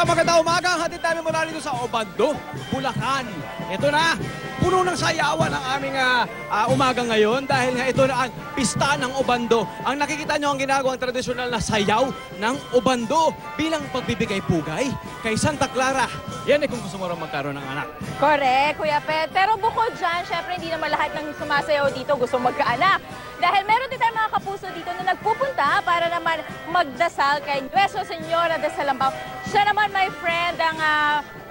Sa magandang umaga, ang hatid namin mula dito sa Obando, Bulacan. Ito na, puno ng sayawan ang aming umaga ngayon dahil nga ito na ang pista ng Obando. Ang nakikita nyo ang ginagawang tradisyonal na sayaw ng Obando bilang pagbibigay pugay kay Santa Clara. Yan ay kung gusto mo rin magkaroon ng anak. Correct, Kuya Pet. Pero bukod dyan, syempre hindi naman lahat ng sumasayaw dito gusto magkaanak. Dahil meron din tayong mga kapuso dito na nagpupunta para naman magdasal kay Nuestra Señora de Salambao. Siya naman, my friend, ang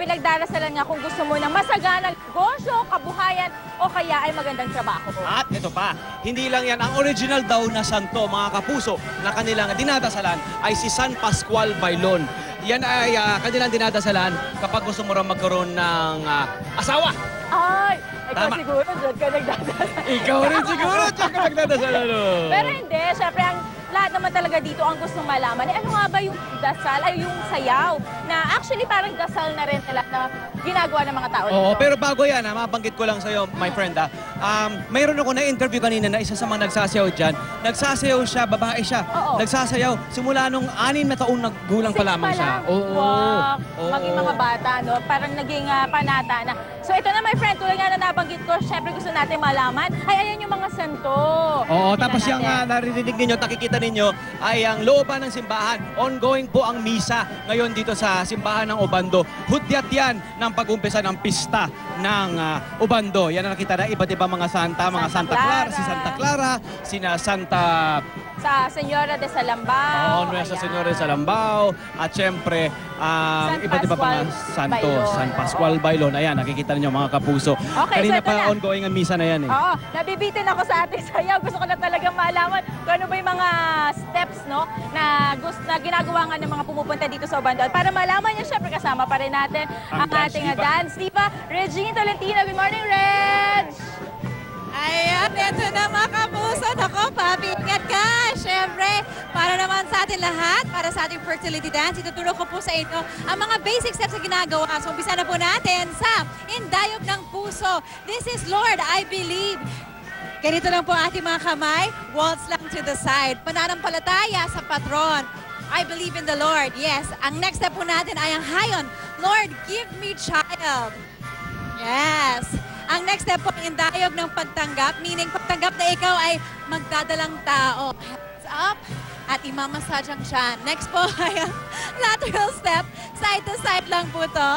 pinagdarasalan nga kung gusto mo ng masaganang negosyo, kabuhayan, o kaya ay magandang trabaho. At ito pa, hindi lang yan. Ang original daw na santo, mga kapuso, na kanilang dinadasalan ay si San Pascual Bailon. Yan ay kanilang dinadasalan kapag gusto mo rin magkaroon ng asawa. Ay, ikaw Tama. siguro dyan ka nagdadasal. Ikaw rin siguro dyan ka nagdadasal. Pero hindi, syempre ang lahat naman talaga dito ang gustong malaman. Eh, ano nga ba yung dasal, ay yung sayaw? Na actually parang dasal na rin nila na ginagawa ng mga tao dito. Oo, pero bago yan, mabanggit ko lang sa'yo, my friend, mayroon ako na-interview kanina na isa sa mga nagsasayaw dyan. Nagsasayaw siya, babae siya. Oo. Nagsasayaw simula nung 6 na taong gulang pa lamang siya. Oo. Wow. Oo. Maging mga bata, no? Parang naging panata na. So ito na, my friend, tulad nga na nabanggit ko, syempre gusto natin malaman, ay ayan yung mga santo. Oo, Tingnan tapos yung natin. naririnig ninyo, nakikita ninyo, ay ang looban ng simbahan. Ongoing po ang misa ngayon dito sa simbahan ng Obando. Hudyat yan ng pag-umpisa ng pista ng Obando. Yan ang nakita na iba't ibang mga santa, mga Santa Clara, si Santa Clara, sina Santa... Sa Señora de Salambao. Oo, Nuestra Ayan. Señora de Salambao. At syempre, San iba't iba Pascual mga santo. Bailon. San Pascual Bailon. Ayan, nakikita ninyo mga kapuso. Okay, Kanina so ito pa na. ongoing ang misa na yan eh. Oo, nabibitin ako sa ating sayaw. Gusto ko na talagang malaman kung ano ba yung mga steps, no, na ginagawa nga ng mga pumupunta dito sa Obando. At para malaman niya, syempre kasama pa rin natin Ang ang ating dance diva, Regine Tolentino. Good morning, Reg! Ayan, eto na mga kapuso. Nako, papi, ingat ka. Siyempre, para naman sa atin lahat, para sa ating fertility dance, ituturo ko po sa inyo ang mga basic steps na ginagawa. So, umpisa na po natin sa Indayog ng Puso. This is Lord, I believe. Ganito lang po ating mga kamay. Waltz lang to the side. Pananampalataya sa patron. I believe in the Lord. Yes. Ang next step po natin ay ang hayon. Lord, give me child. Yes. Ang next step po, indayog ng pagtanggap, meaning pagtanggap na ikaw ay magdadalang tao. Hands up at imamassage ang tiyan. Next po ay ang lateral step. Side to side lang po to.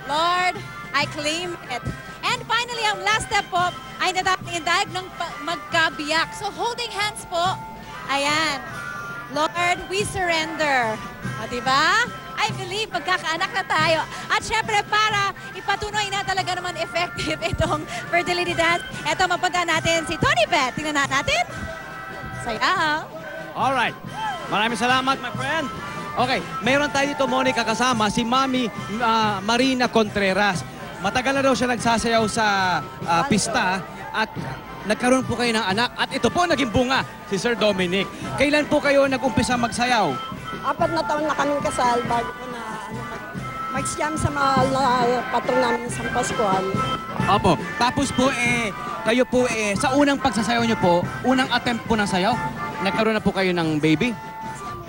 Lord, I claim it. And finally, ang last step po ay indayog ng magkabiyak. So holding hands po. Ayan. Lord, we surrender. O, diba? I believe magkakaanak na tayo. At syempre, para ipatunay na talaga naman effective itong fertility dance, eto mapunta natin si Tony Pet. Tingnan natin. Sayaw. Alright. Maraming salamat, my friend. Okay, mayroon tayo dito, Monica, kasama si Mami Marina Contreras. Matagal na daw siya nagsasayaw sa pista at nagkaroon po kayo ng anak. At ito po naging bunga, si Sir Dominic. Kailan po kayo nag-umpisa magsayaw? 4 na taon na kaming kasal bago ko na mag-siyam sa mahal na patron namin San Pascual. Opo. Tapos po kayo po sa unang pagsasayaw nyo po, unang attempt po ng sayaw, nagkaroon na po kayo ng baby?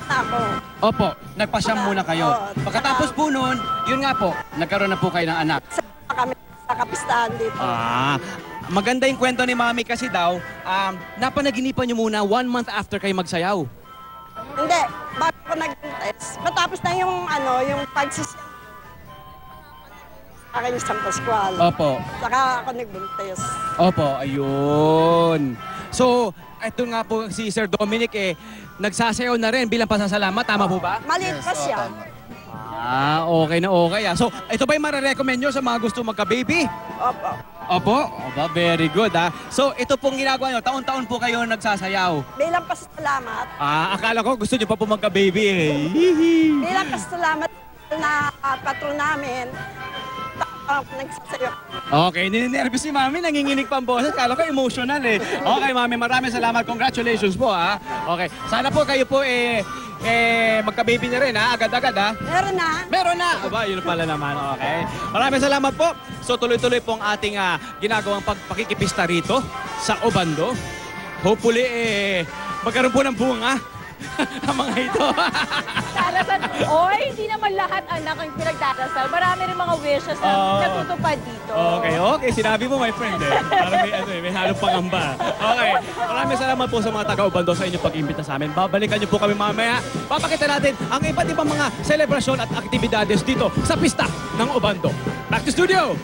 Ako. Opo. Nagpasyam muna kayo. Oo. Pagkatapos po noon, yun nga po, nagkaroon na po kayo ng anak. Sa kami sa kapistahan dito. Maganda yung kwento ni Mami kasi daw, napanaginipan nyo muna 1 month after kayo magsayaw. Hindi, bago ko nag-test. Matapos na yung yung pagsisiyam sa akin San Pascual. Opo. Saka ako nagbuntis. Opo, ayun. So, ito nga po si Sir Dominic nagsasayaw na rin bilang pasasalamat. Tama po ba? Maliit pa siya. Okay na okay. So, ito ba yung marirecommend nyo sa mga gusto magka-baby? Opo. Opo? Opo, very good So, ito pong ginagawa nyo, taon-taon po kayo nagsasayaw. Bilang pasalamat. Akala ko gusto nyo pa po magka-baby Bilang pasalamat na patron namin. Nagsasayo. Okay, nininervous si Mami, nanginginig pa ang boses. Kala ko emotional Okay, Mami, maraming salamat. Congratulations po Okay, sana po kayo po magka-baby na rin agad-agad Meron na. Meron na! Aba, yun pala naman, okay. Maraming salamat po. So tuloy-tuloy pong ating ginagawang pakikipista rito sa Obando. Hopefully, magkaroon po ng bunga ang mga ito. Darasal. Oy, hindi naman lahat anak ang pinagdarasal. Marami rin mga wishes na Oo. natutupad dito. Okay. Sinabi mo, my friend, eh. Parang may halong pangamba. Okay. Maraming salamat po sa mga taga-Ubando sa inyong pag-imbita sa amin. Babalikan niyo po kami mamaya. Papakita natin ang iba't ibang mga selebrasyon at aktibidades dito sa pista ng Ubando. Back to studio!